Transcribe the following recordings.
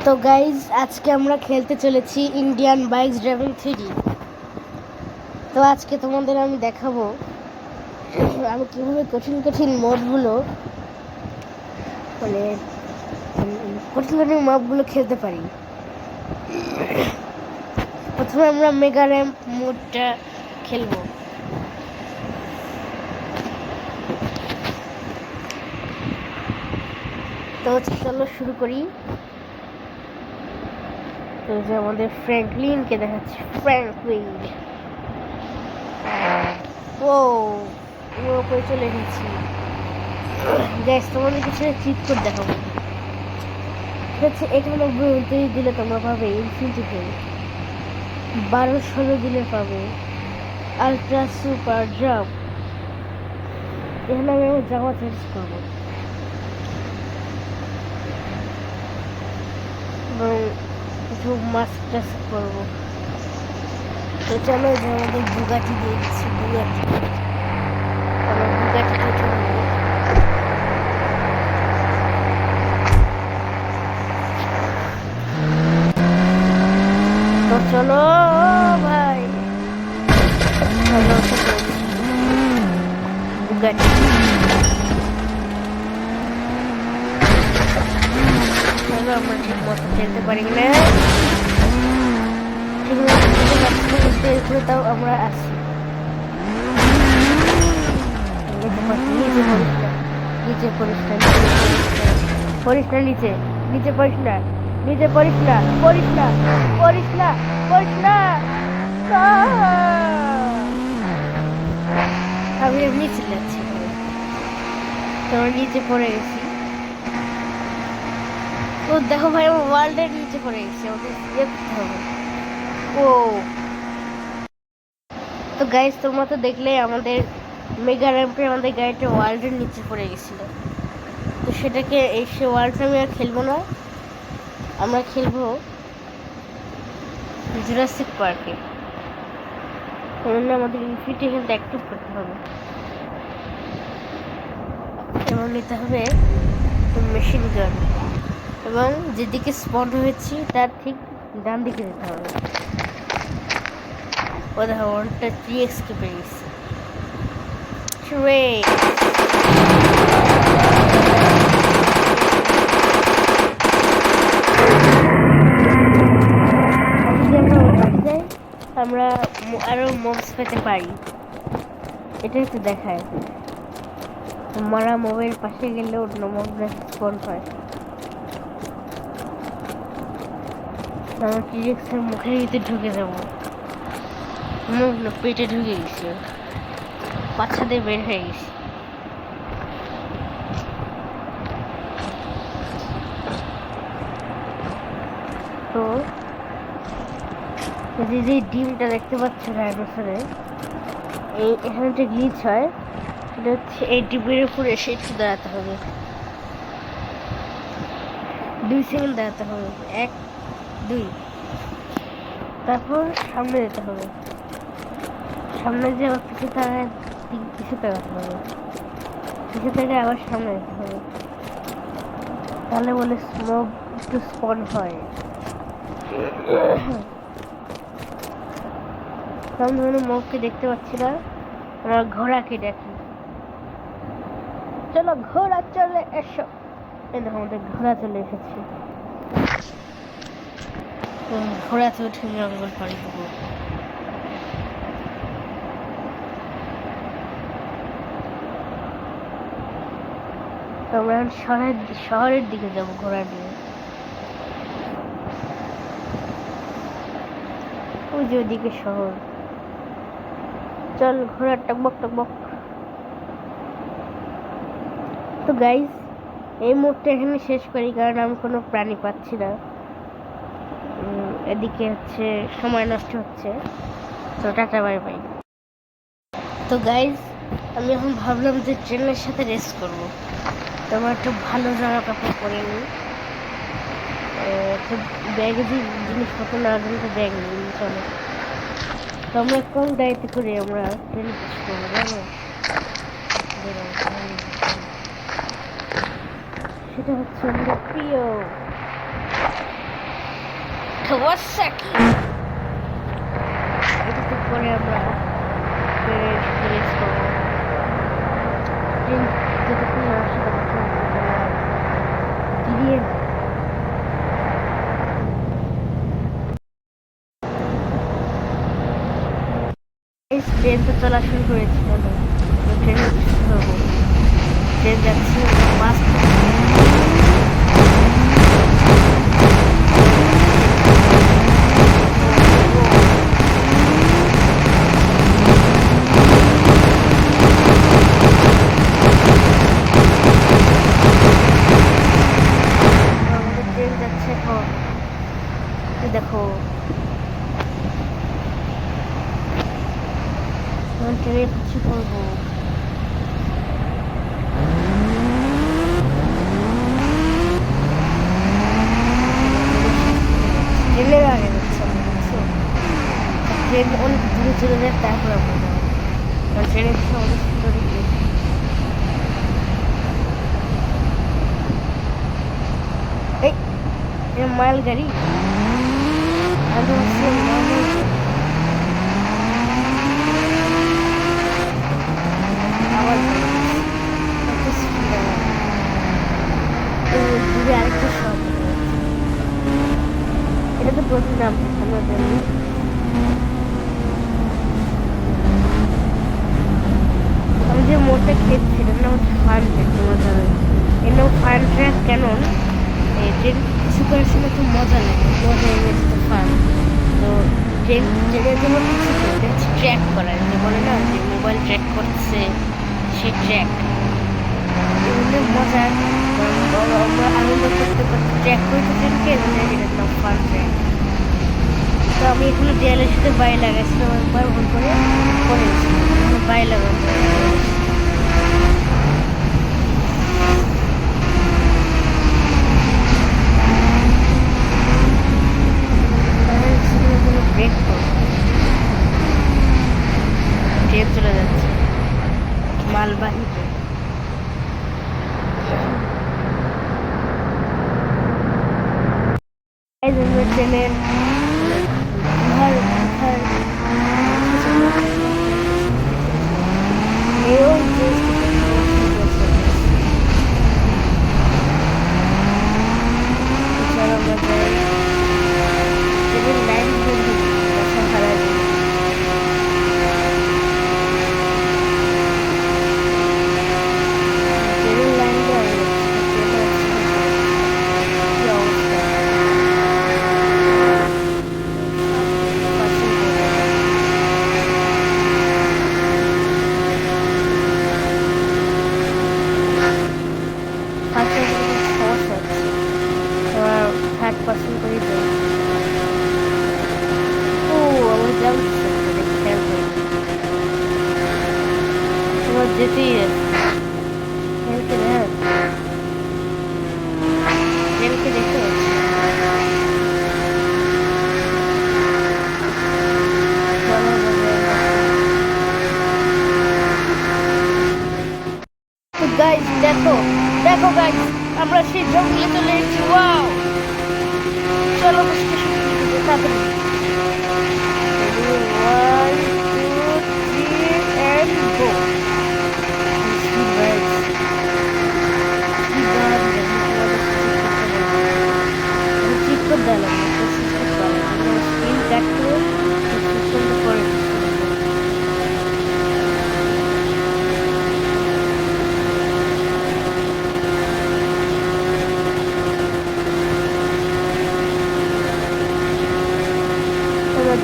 তো গাইজ আজকে আমরা খেলতে চলেছি ইন্ডিয়ান বাইকস ড্রাইভিং 3D। তো আজকে তোমাদের আমি দেখাবো আমি কীভাবে কঠিন কঠিন মোডগুলো মানে কঠিন কঠিন মোডগুলো খেলতে পারি। প্রথমে আমরা মেগা র্যাম্প মোডটা খেলবো। তো চলো শুরু করি। তো যে আমাদের ফ্র্যাঙ্কলিনকে দেখাচ্ছি, ফ্র্যাঙ্কলিন ও ওপরে চলে এসেছি। গ্যাস তোমাদের কিছু চিট কোড দেখাবো। হচ্ছে 91 দিলে তোমরা পাবে ইনফিনিটি ফেল, 12-16 দিলে পাবে আলট্রা সুপার জাম্প। এখানে আমি আমার জামা চেঞ্জ করবো এবং কিছু মাস্ক টাস্ক করবো। তো চলো যে আমাদের বুগাটি দিয়ে দিচ্ছি, বুগাটি আমার বুগাটিকে চলবো। তো চলো ভাই, চলো বুগাটি চলো। আমরা ঠিক মতো খেলতে পারি না, ঠিক মতো খেলতে পারছি না, তাও আমরা আসি। নিচে পড়িস না, পড়িস না, নিচে নিচে পড়িস না, নিচে পড়িস না, পড়িস না, পড়িস না, পড়িস না। আমি এমনি চিল্লাচ্ছি, তোমার নিচে পড়ে গেছি। ও দেখো ভাই, আমার ওয়ার্ল্ডের নিচে পড়ে গেছি, আমাদের দেখতে হবে। ও তো গাইস, তোমরা তো দেখলে আমাদের মেগা র্যাম্পে আমাদের গাড়িটা ওয়ার্ল্ডের নিচে পড়ে গেছিল। তো সেটাকে সে ওয়ার্ল্ডটা আমি আর খেলবো না, আমরা খেলবো জুরাসিক পার্কে। তাহলে আমাদের ইনফিনিটি হেলথ অ্যাক্টিভ করতে হবে এবং নিতে হবে মেশিন গান, এবং যেদিকে স্পট হয়েছি তার ঠিক ডান দিকে যেতে হবে। ও দেখো, ওটা 3x পেয়ে গেছি। আমরা আরো মবস পেতে পারি, এটা একটু দেখায়। মারা মোবাইল পাশে গেলে অন্য মবরা স্পন হয়। আমরা টিরেক্সের মুখের ভিতরে ঢুকে যাবো, মুখ না পেটে ঢুকে গেছি, পাছা দিয়ে বের হয়ে গেছি। তো যে ডিমটা দেখতে পাচ্ছ ডাইনোসরে, এখানে একটা গ্লিচ হয়, সেটা হচ্ছে এই ডিমের উপরে এসে একটু দাঁড়াতে হবে, 2 সেকেন্ড দাঁড়াতে হবে, 1 2, তারপর সামনে যেতে হবে, সামনে যে আবার পিছু তাকায়, পিছু তাকাতে হবে, পিছু থেকে আবার সামনে যেতে হবে, তাহলে বলে স্মোক একটু স্পন হয়। আমি ধরনের মুখকে দেখতে পাচ্ছি না, আমার ঘোড়াকে দেখি। চলো ঘোড়া চলে এসো, এই দেখো আমাদের ঘোড়া চলে এসেছে। ঘোড়াতে উঠে জঙ্গল পাড়ি দেবো। আমরা শহরের দিকে যাব ঘোড়া নিয়ে। ওই যে ওইদিকে শহর, চল ঘোড়া টকবক টকবক। তো গাইজ, এই মুহূর্তে এখানে শেষ করি, কারণ আমি কোনো প্রাণী পাচ্ছি না, এদিকে হচ্ছে সময় নষ্ট হচ্ছে। তো টাটা, বাই বাই। তো গাইজ, আমি এখন ভাবলাম যে ট্রেনের সাথে রেস করবো, তো আমার একটু ভালো জামা কাপড় পরে নিই, ব্যাগে যে জিনিসপত্র না তো ব্যাগ নিই। চলো, তো আমরা কোন গাড়িতে করে আমরা ট্রেনে রেস করবো জানো? সেটা হচ্ছে আমাদের প্রিয় ওয়াসাকি এটাতে করে আমরা রেস করবো যতক্ষণ না আসে ততক্ষণ দিয়ে ট্রেন তো চলা শুরু করেছে চলো ট্রেনে ধরবো ট্রেন যাচ্ছে বাস দেখো ট্রেনের কিছু করবো ট্রেনের আগে যাচ্ছে ট্রেন অনেক দূরে চলে যায় তারপর আমরা যাবো কারণ ট্রেনের কিছু অনেক সুন্দর এই মাল গাড়ি আমি দূরে আরেকটা শহর এটা তো প্রথম নাম আমাদের আমি যে মোটটা খেয়েছি এটার নাম হচ্ছে ফান ট্র্যাক তোমার জানো এর নাম ফান ট্র্যাক কেন ট্রেন কিছু করার সময় খুব মজা লাগে মজা এনেছে ফান তো ট্রেনের জন্য কিছু করতে হচ্ছে ট্র্যাক করার যে বলে না যে মোবাইল ট্র্যাক করছে সে ট্র্যাক এগুলো মজা আমরা আনন্দ করতে করতে ট্র্যাক করতে ট্রেনকে এটার নাম ফান ট্র্যাক তো আমি এখানে দেয়ালের সাথে বাই লাগাইছিলাম একবার ভুল করে করেছি বাই লাগানো ব্রেক ট্রেন চলে যাচ্ছে মালবাহী ট্রেনের যেতেই ট্রেনকে দেখতে গাইস দেখো দেখো গাইস আমরা সেই জঙ্গলে চলে এসেছি ওয়াও চলো তাড়াতাড়ি 1 2 3 and go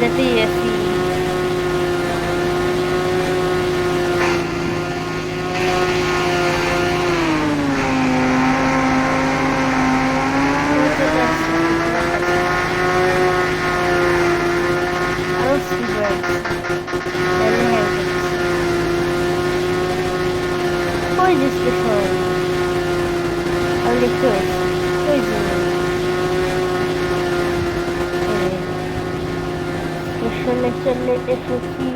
যেতেই আছি ওই যে স্টেশন আমি দেখতে পাচ্ছি ওই যে স্টেশনে চলে এসেছি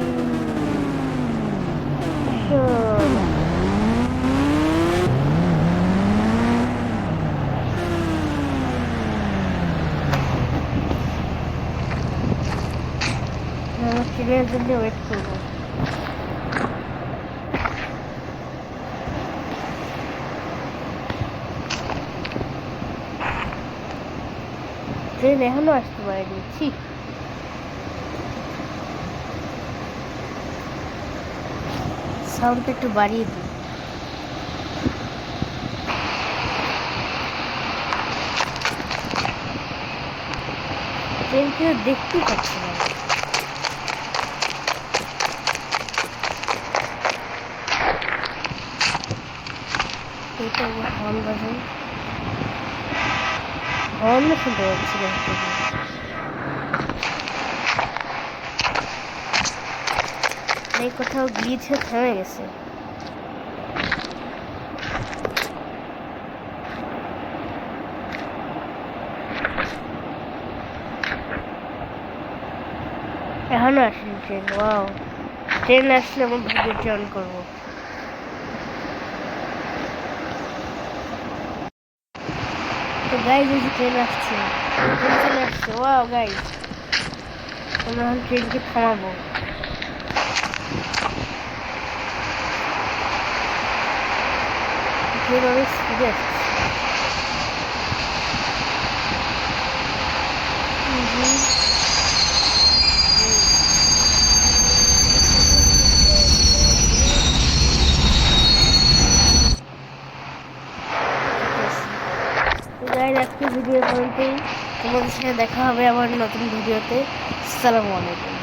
ট্রেনের জন্য ওয়েট করবো। ট্রেন এখনো আসতে পারেনি, ঠিক সাউন্ডটা একটু বাড়িয়ে দিই। ট্রেন কেউ দেখতেই পাচ্ছি না। এটা হর্ন বাজে, হর্ন শুনতে পাচ্ছি না। এই কোথাও গিয়েছে, থেমে গেছে। এখনো আসেনি ট্রেন। ওয়াও, ট্রেন আসলে আমার ভিডিওটি অন করবো। তো গাইজ, এই যে ট্রেন আসছে, ট্রেন চলে আসছে। ওয়াও গাইজ, আমরা এখন ট্রেনকে থামাবো। ট্রেন অনেক স্পিডে আসছে। গাইজ, আজকে ভিডিও পর্যন্তই। তোমাদের সাথে দেখা হবে আবার নতুন ভিডিওতে। আসসালামু আলাইকুম।